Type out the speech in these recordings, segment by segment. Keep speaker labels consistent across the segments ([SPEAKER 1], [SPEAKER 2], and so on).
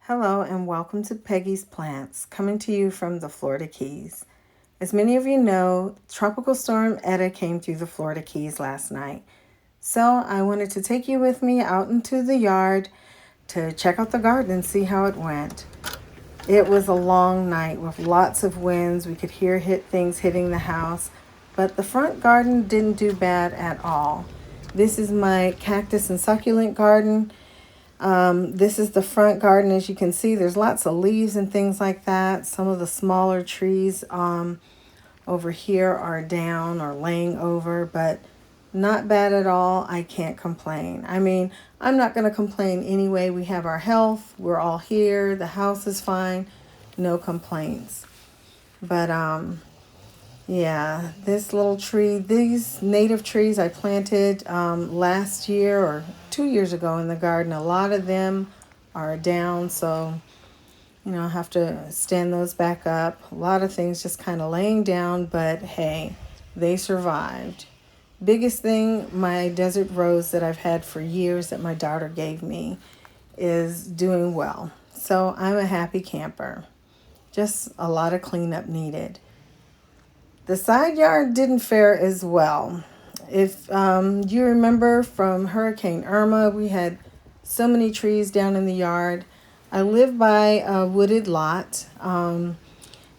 [SPEAKER 1] Hello and welcome to Peggy's Plants, coming to you from the Florida Keys. As many of you know, Tropical Storm ETA came through the Florida Keys last night. So I wanted to take you with me out into the yard to check out the garden and see how it went. It was a long night with lots of winds. We could hear things hitting the house, but the front garden didn't do bad at all. This is my cactus and succulent garden. This is the front garden. As you can see, there's lots of leaves and things like that. Some of the smaller trees over here are down or laying over, but not bad at all. I can't complain. I mean, I'm not going to complain anyway. We have our health. We're all here. The house is fine. No complaints. But yeah, this little tree, these native trees I planted last year or 2 years ago in the garden, a lot of them are down, so I have to stand those back up. A lot of things just kind of laying down, but hey, they survived. Biggest thing, my desert rose that I've had for years that my daughter gave me is doing well. So I'm a happy camper. Just a lot of cleanup needed. The side yard didn't fare as well. If you remember from Hurricane Irma, we had so many trees down in the yard. I live by a wooded lot, and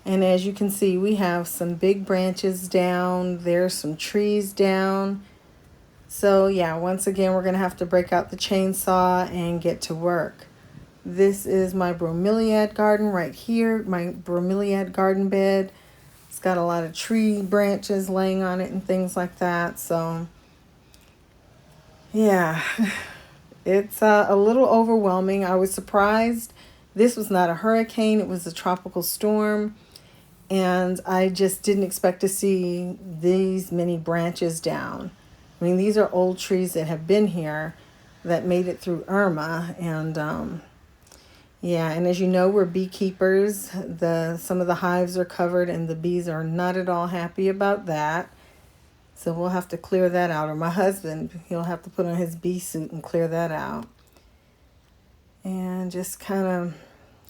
[SPEAKER 1] as you can see, we have some big branches down. There's some trees down. So yeah, once again, we're going to have to break out the chainsaw and get to work. This is my bromeliad garden right here, my bromeliad garden bed. It's got a lot of tree branches laying on it and things like that. So yeah, it's a little overwhelming. I was surprised. This was not a hurricane. It was a tropical storm. And I just didn't expect to see these many branches down. I mean, these are old trees that have been here that made it through Irma. And yeah, and as you know, we're beekeepers. Some of the hives are covered and the bees are not at all happy about that. So we'll have to clear that out. Or my husband, he'll have to put on his bee suit and clear that out. And just kind of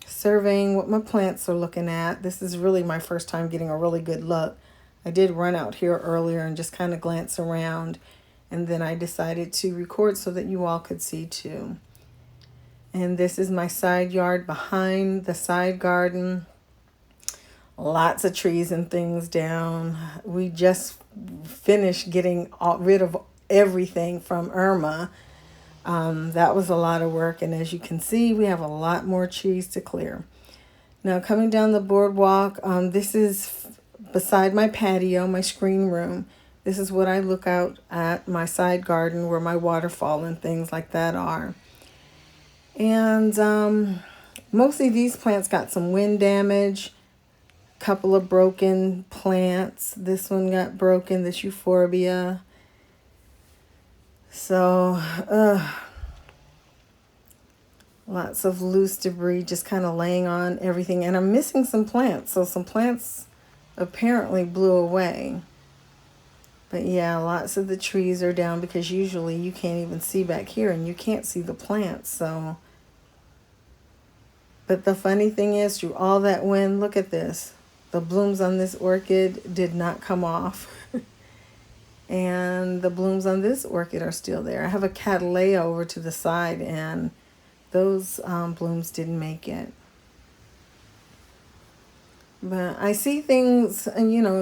[SPEAKER 1] surveying what my plants are looking at. This is really my first time getting a really good look. I did run out here earlier and just kind of glance around. And then I decided to record so that you all could see too. And this is my side yard behind the side garden. Lots of trees and things down. We just finished getting rid of everything from Irma. That was a lot of work. And as you can see, we have a lot more trees to clear. Now coming down the boardwalk, this is beside my patio, my screen room. This is what I look out at, my side garden where my waterfall and things like that are. And mostly these plants got some wind damage, a couple of broken plants. This one got broken, this euphorbia. So, lots of loose debris just kind of laying on everything. And I'm missing some plants. So some plants apparently blew away. But yeah, lots of the trees are down because usually you can't even see back here and you can't see the plants. So, but the funny thing is, through all that wind, look at this. The blooms on this orchid did not come off. And the blooms on this orchid are still there. I have a cattleya over to the side, and those blooms didn't make it. But I see things,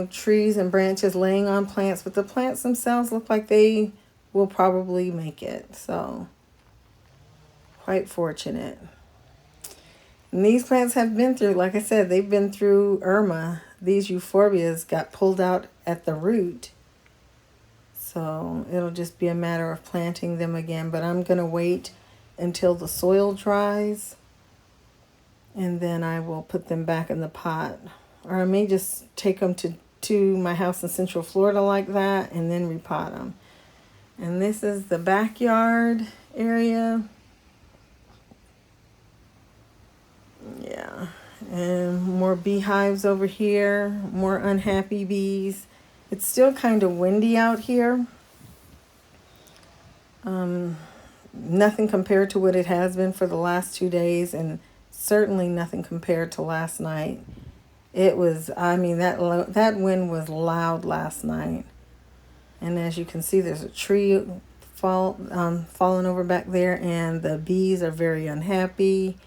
[SPEAKER 1] trees and branches laying on plants, but the plants themselves look like they will probably make it. So, quite fortunate. And these plants have been through, like I said, they've been through Irma. These euphorbias got pulled out at the root. So it'll just be a matter of planting them again. But I'm going to wait until the soil dries. And then I will put them back in the pot. Or I may just take them to my house in Central Florida like that and then repot them. And this is the backyard area. Yeah, and more beehives over here, more unhappy bees. It's still kind of windy out here. Nothing compared to what it has been for the last 2 days, and certainly nothing compared to last night. It was, I mean, that wind was loud last night. And as you can see, there's a tree falling over back there, and the bees are very unhappy.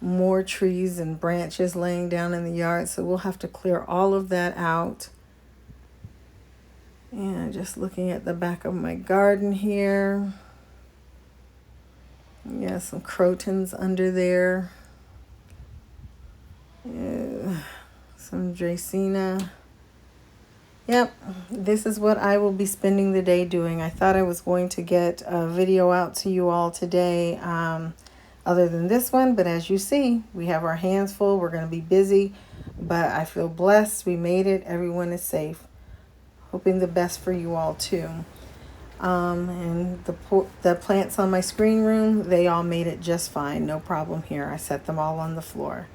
[SPEAKER 1] More trees and branches laying down in the yard, so we'll have to clear all of that out. And just looking at the back of my garden here. Yeah, some crotons under there. Yeah, some Dracaena. Yep, this is what I will be spending the day doing. I thought I was going to get a video out to you all today, other than this one, but as you see, we have our hands full. We're going to be busy, but I feel blessed. We made it. Everyone is safe. Hoping the best for you all too. And the plants on my screen room, they all made it just fine. No problem here. I set them all on the floor.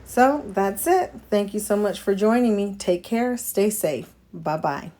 [SPEAKER 1] So that's it. Thank you so much for joining me. Take care. Stay safe. Bye-bye.